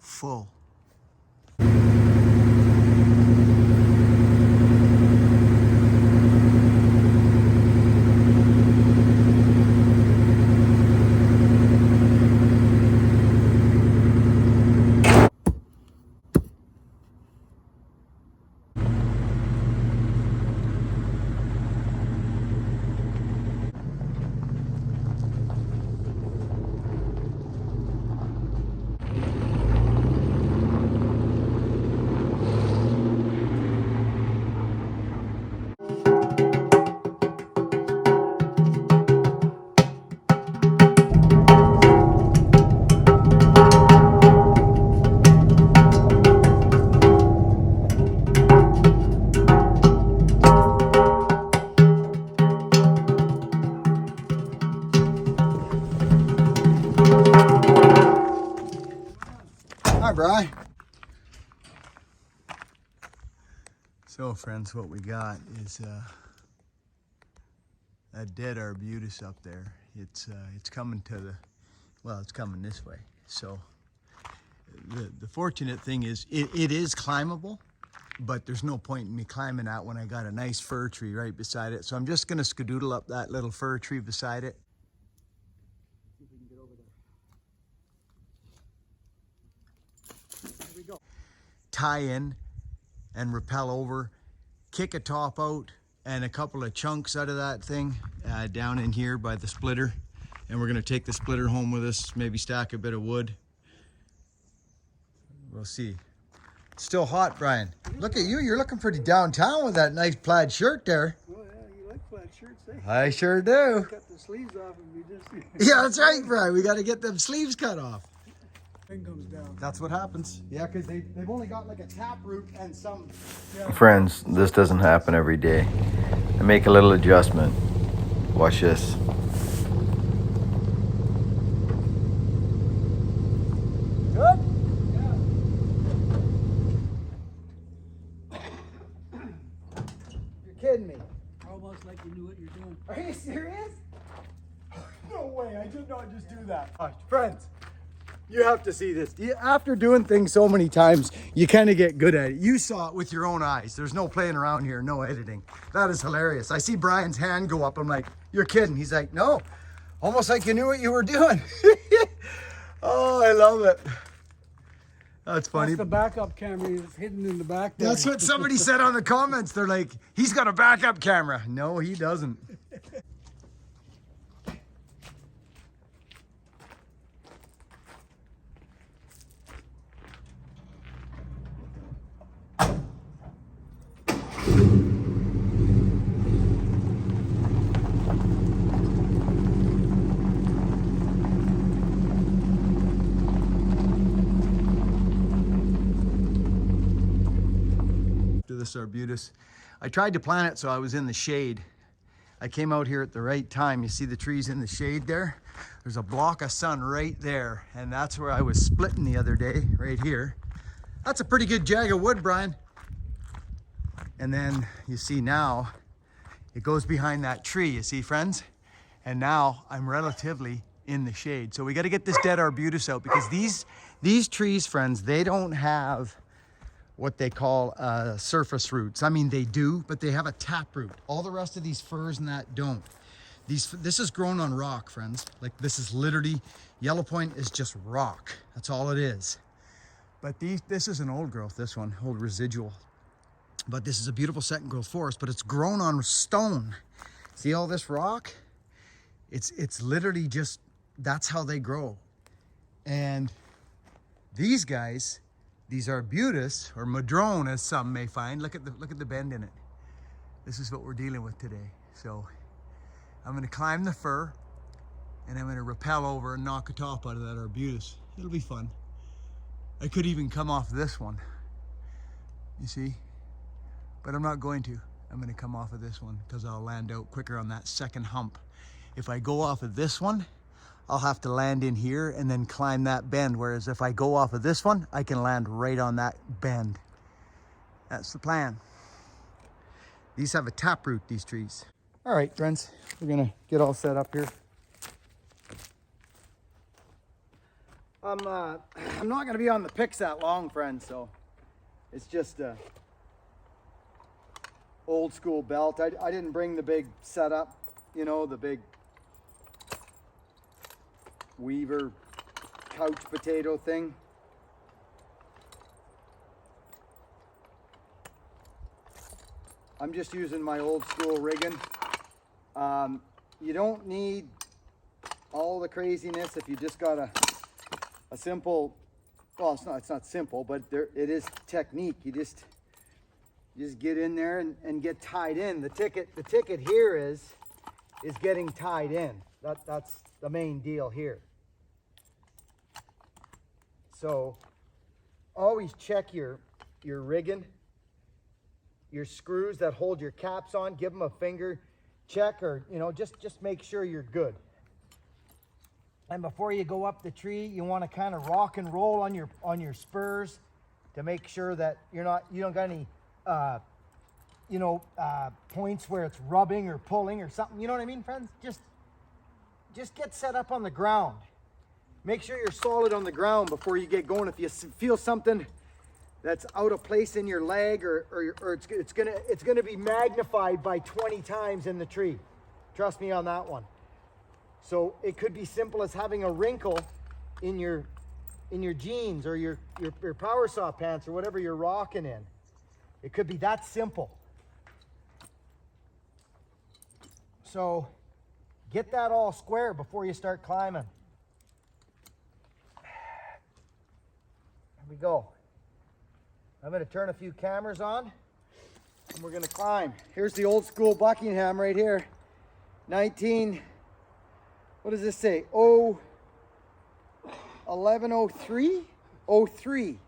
full. Hi, Bri. So, friends, what we got is a dead arbutus up there. It's coming to the, well, it's coming this way. So, the fortunate thing is it is climbable, but there's no point in me climbing out when I got a nice fir tree right beside it. So I'm just gonna skedoodle up that little fir tree beside it. See if we can get over there. There we go. Tie in and rappel over, kick a top out and a couple of chunks out of that thing down in here by the splitter. And we're gonna take the splitter home with us, maybe stack a bit of wood. We'll see. It's still hot, Brian. Look at you, you're looking pretty downtown with that nice plaid shirt there. Oh yeah, you like plaid shirts, eh? I sure do. Cut the sleeves off and we just... Yeah, that's right, Brian. We got to get them sleeves cut off. Thing comes down. That's what happens. Yeah, because they've only got like a tap root and some... Yeah. Friends, this doesn't happen every day. I make a little adjustment. Watch this. Good? You're kidding me. Almost like you knew what you're doing. Are you serious? No way, I did not just do that. Friends, you have to see this. After doing things so many times, you kind of get good at it. You saw it with your own eyes. There's no playing around here, no editing. That is hilarious. I see Brian's hand go up. I'm like, you're kidding. He's like, no. Almost like you knew what you were doing. Oh, I love it. That's funny. That's the backup camera is hidden in the back there. That's what somebody said on the comments. They're like, he's got a backup camera. No, he doesn't. This arbutus. I tried to plant it so I was in the shade. I came out here at the right time. You see the trees in the shade there? There's a block of sun right there, and that's where I was splitting the other day, right here. That's a pretty good jag of wood, Brian. And then you see now, it goes behind that tree, you see, friends? And now I'm relatively in the shade. So we got to get this dead arbutus out because these trees, friends, they don't have what they call surface roots. I mean, they do, but they have a tap root. All the rest of these firs and that don't. This is grown on rock, friends. Like, this is literally, Yellow Point is just rock. That's all it is. But this is an old growth, this one, old residual. But this is a beautiful second growth forest, but it's grown on stone. See all this rock? It's literally just, that's how they grow. And these guys, these arbutus, or madrone as some may find, look at the bend in it. This is what we're dealing with today. So I'm gonna climb the fir and I'm gonna rappel over and knock a top out of that arbutus. It'll be fun. I could even come off this one, you see? But I'm not going to. I'm gonna come off of this one because I'll land out quicker on that second hump. If I go off of this one, I'll have to land in here and then climb that bend. Whereas if I go off of this one, I can land right on that bend. That's the plan. These have a taproot, these trees. All right, friends, we're gonna get all set up here. I'm not gonna be on the picks that long, friends, so it's just a old school belt. I didn't bring the big setup, you know, the big Weaver couch potato thing. I'm just using my old school rigging. You don't need all the craziness if you just got a simple, well, it's not simple, but it is technique. You just get in there and get tied in. The ticket here is getting tied in. That's the main deal here. So always check your rigging, your screws that hold your caps on. Give them a finger check, or you know, just make sure you're good. And before you go up the tree, you want to kind of rock and roll on your spurs to make sure that you don't got any points where it's rubbing or pulling or something. You know what I mean, friends? Just get set up on the ground. Make sure you're solid on the ground before you get going. If you feel something that's out of place in your leg, or it's gonna be magnified by 20 times in the tree. Trust me on that one. So it could be simple as having a wrinkle in your jeans or your power saw pants or whatever you're rocking in. It could be that simple. So get that all square before you start climbing. Here we go. I'm going to turn a few cameras on and we're going to climb. Here's the old school Buckingham right here. 19, what does this say? 1103? 03.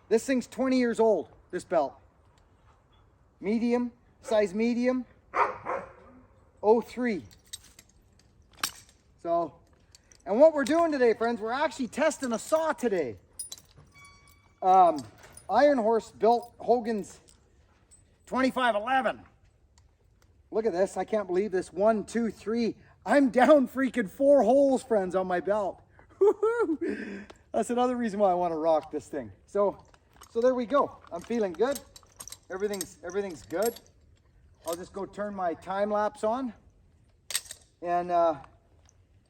This thing's 20 years old, this belt. Medium, size medium, 03. So, and what we're doing today, friends, we're actually testing a saw today. Iron Horse built Hogan's 2511. Look at this. I can't believe this. 1, 2, 3. I'm down freaking 4 holes, friends, on my belt. That's another reason why I want to rock this thing. So there we go. I'm feeling good. Everything's good. I'll just go turn my time lapse on. And I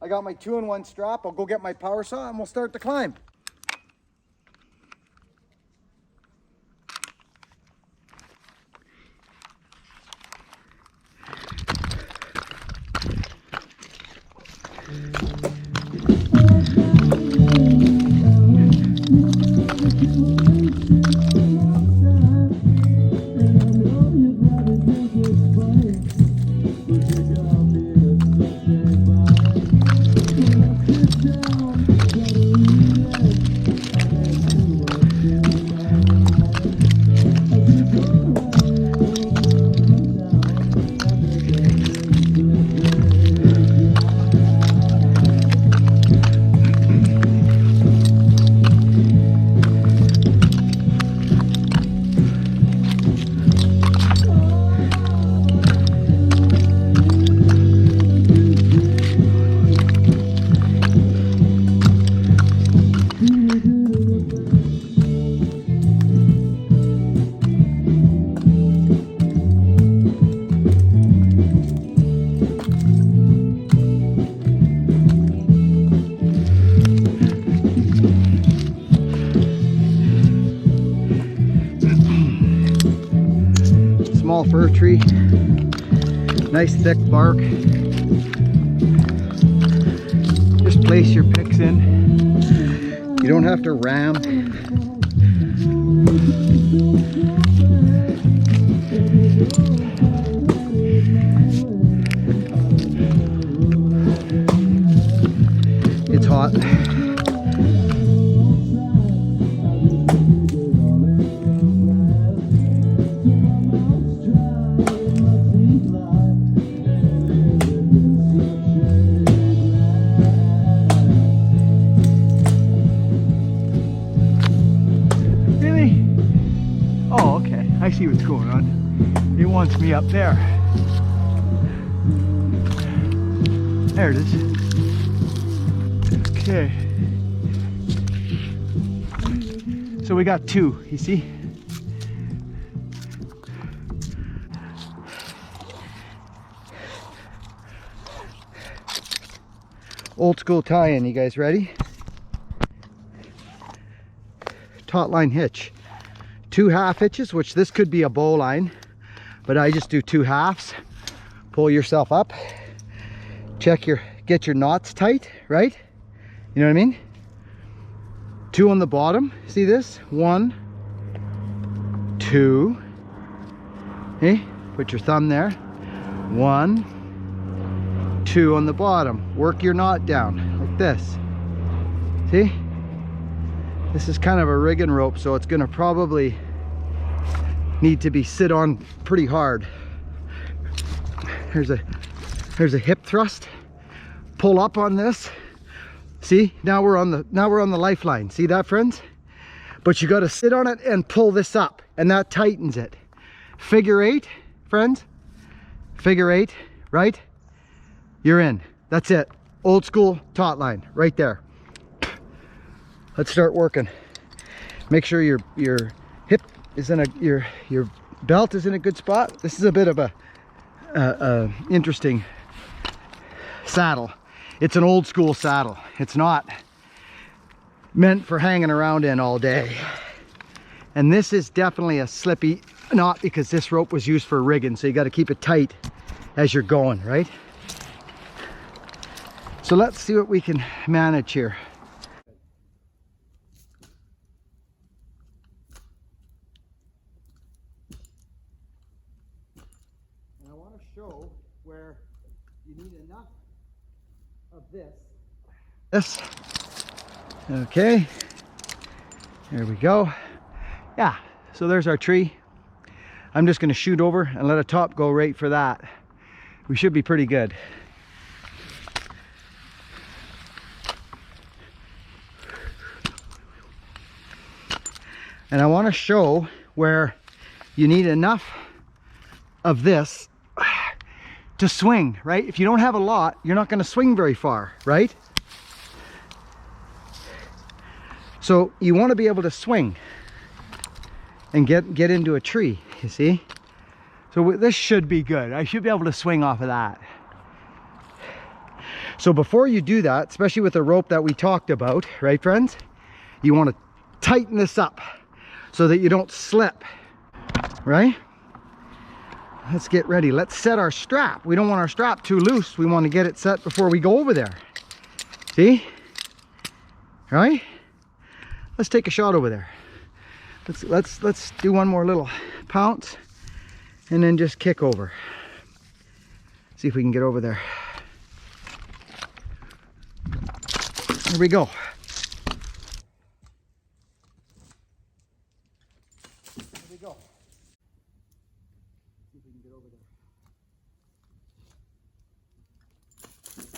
got my 2-in-1 strap. I'll go get my power saw and we'll start the climb. Small fir tree, nice thick bark. Just place your picks in. You don't have to ram. It's hot. I see what's going on. It wants me up there. There it is. Okay. So we got 2, you see? Old school tie-in, you guys ready? Taut line hitch. 2 half hitches, which this could be a bow line, but I just do 2 halves. Pull yourself up. Get your knots tight, right? You know what I mean? 2 on the bottom, see this? 1, 2. Okay, put your thumb there. 1, 2 on the bottom. Work your knot down like this. See? This is kind of a rigging rope, so it's gonna probably need to be sit on pretty hard. Here's a hip thrust. Pull up on this. See, now we're on the lifeline. See that, friends? But you got to sit on it and pull this up, and that tightens it. Figure 8, friends. Figure 8, right? You're in. That's it. Old school taut line right there. Let's start working. Make sure your hip is in your belt is in a good spot. This is a bit of a interesting saddle. It's an old school saddle. It's not meant for hanging around in all day. And this is definitely a slippy knot because this rope was used for rigging, so you got to keep it tight as you're going, right? So let's see what we can manage here. And I want to show where you need enough of this. Okay, there we go. Yeah, so there's our tree. I'm just going to shoot over and let a top go right for that. We should be pretty good. And I want to show where you need enough of this to swing, right? If you don't have a lot, you're not going to swing very far, right? So you want to be able to swing and get into a tree, you see? So this should be good. I should be able to swing off of that. So before you do that, especially with the rope that we talked about, right, friends? You want to tighten this up so that you don't slip, right? Let's get ready. Let's set our strap. We don't want our strap too loose. We want to get it set before we go over there. See? Right? Let's take a shot over there. Let's do one more little pounce and then just kick over. See if we can get over there. Here we go. Here we go. See if we can get over there.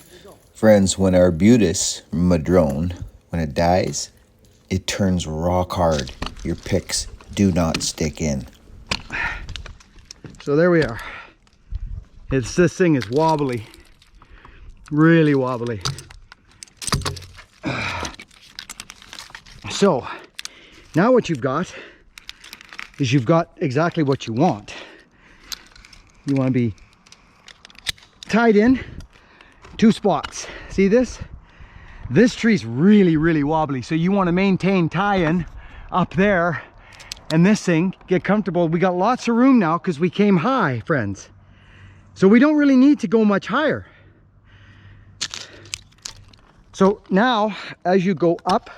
Here we go. Friends, when arbutus madrone, when it dies, it turns rock hard. Your picks do not stick in. So there we are. This thing is wobbly, really wobbly. So now what you've got is you've got exactly what you want. You want to be tied in 2 spots. See this? This tree's really, really wobbly. So you want to maintain tie-in up there and this thing, get comfortable. We got lots of room now because we came high, friends. So we don't really need to go much higher. So now as you go up,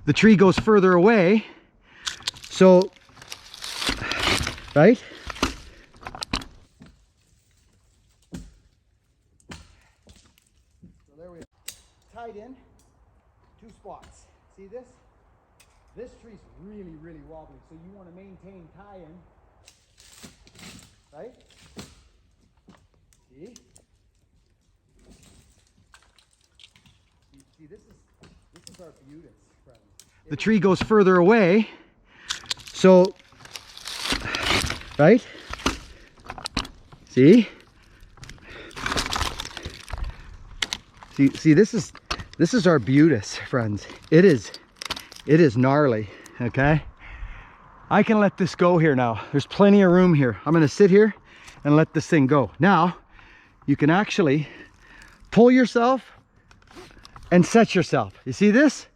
the tree goes further away. So, right? So there we are. Tied in 2 spots. See this? This tree's really, really wobbly, so you want to maintain tie-in, right? See? See, this is arbutus, friends. The tree goes further away, so, right? See? See, this is arbutus, friends. It is gnarly. okay? I can let this go here now. There's plenty of room here. I'm gonna sit here and let this thing go. Now, you can actually pull yourself and set yourself. You see this?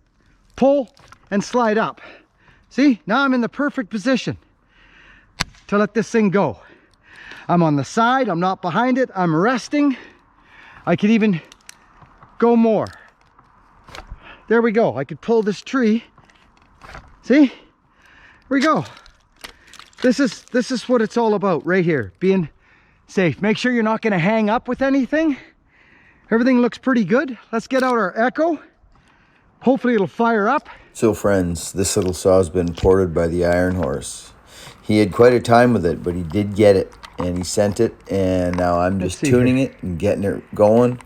Pull and slide up. See, now I'm in the perfect position to let this thing go. I'm on the side, I'm not behind it, I'm resting. I could even go more. There we go. I could pull this tree. See? Here we go. This is what it's all about right here, being safe. Make sure you're not going to hang up with anything. Everything looks pretty good. Let's get out our Echo. Hopefully it'll fire up. So friends, this little saw's been ported by the Iron Horse. He had quite a time with it, but he did get it, and he sent it, and now I'm just tuning it and getting it going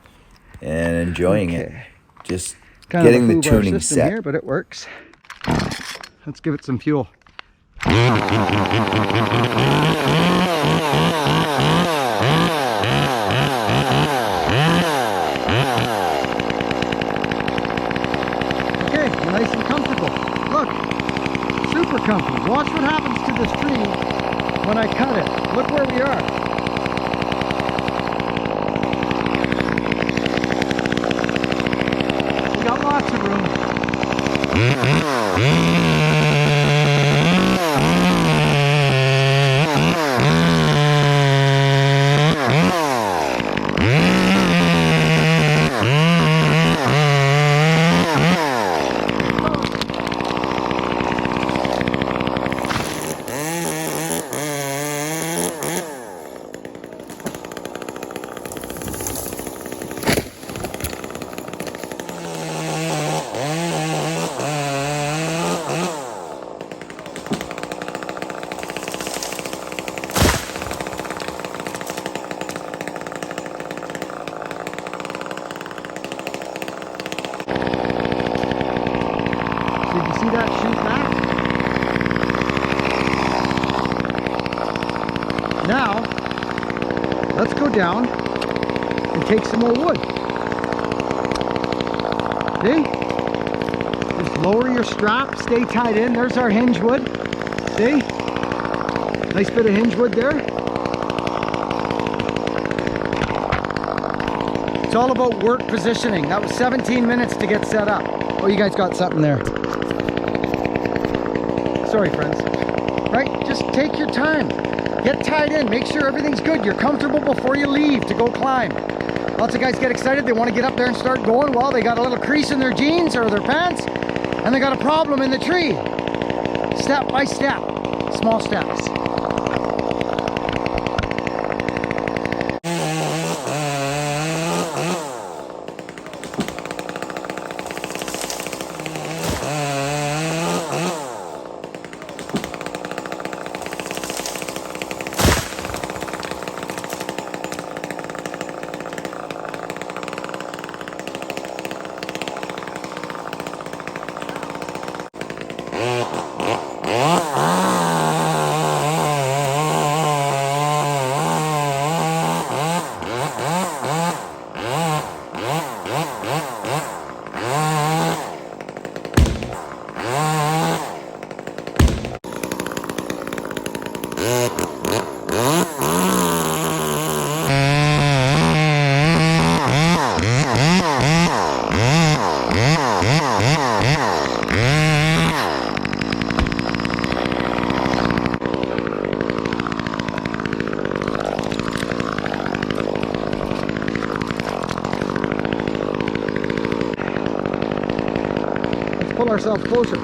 and enjoying it. Just kind getting of the tuning set here, but it works. Let's give it some fuel. Okay, nice and comfortable. Look, super comfy. Watch what happens to this tree when I cut it. Look where we are. We got lots of room. See that shoot back? Now, let's go down and take some more wood. See? Just lower your strap, stay tied in. There's our hinge wood. See? Nice bit of hinge wood there. It's all about work positioning. That was 17 minutes to get set up. Oh, you guys got something there. Sorry, friends. Right? Just take your time. Get tied in. Make sure everything's good. You're comfortable before you leave to go climb. Lots of guys get excited. They want to get up there and start going. Well, they got a little crease in their jeans or their pants, and they got a problem in the tree. Step by step. Small steps. Pull ourselves closer.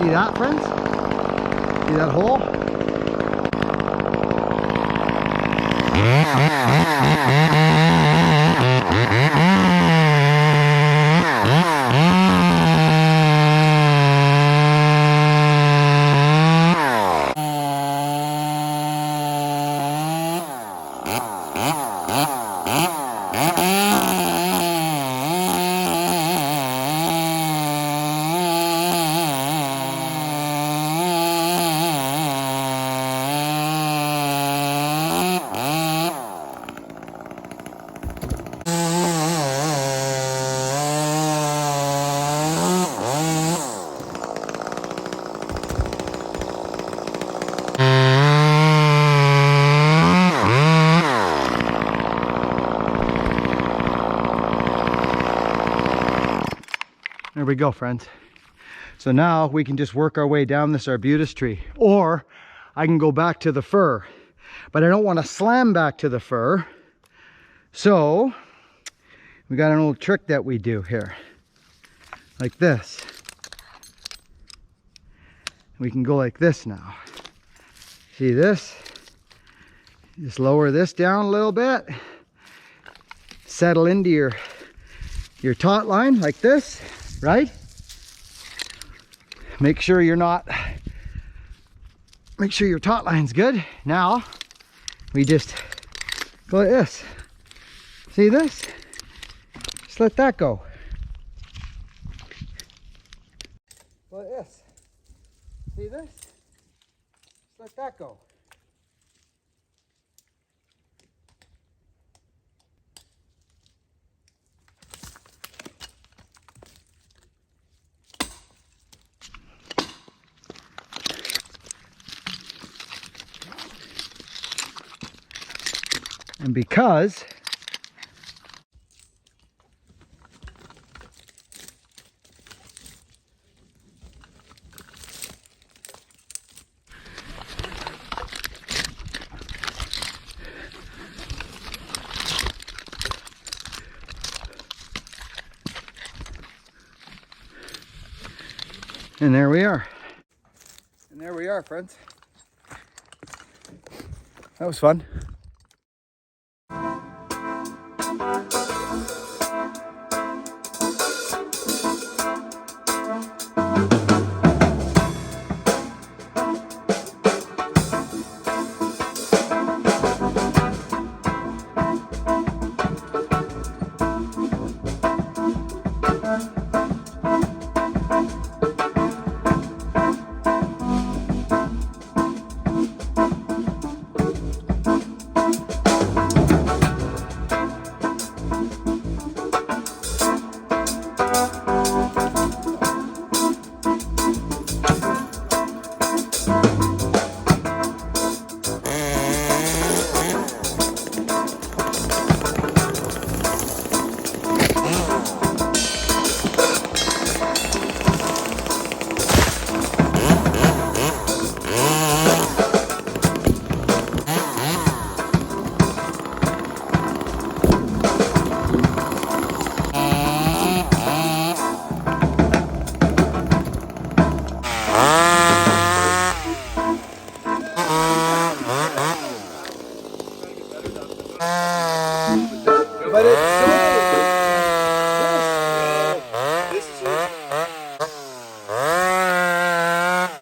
See that, friends? See that hole? There we go, friends. So now we can just work our way down this arbutus tree, or I can go back to the fir, but I don't want to slam back to the fir. So we got an old trick that we do here, like this. We can go like this now. See this? Just lower this down a little bit, settle into your taut line like this, right? Make sure your taut line's good. Now we just go like this. See this? Just let that go. Go like this. See this? Just let that go. And because and there we are. And there we are, friends. That was fun. But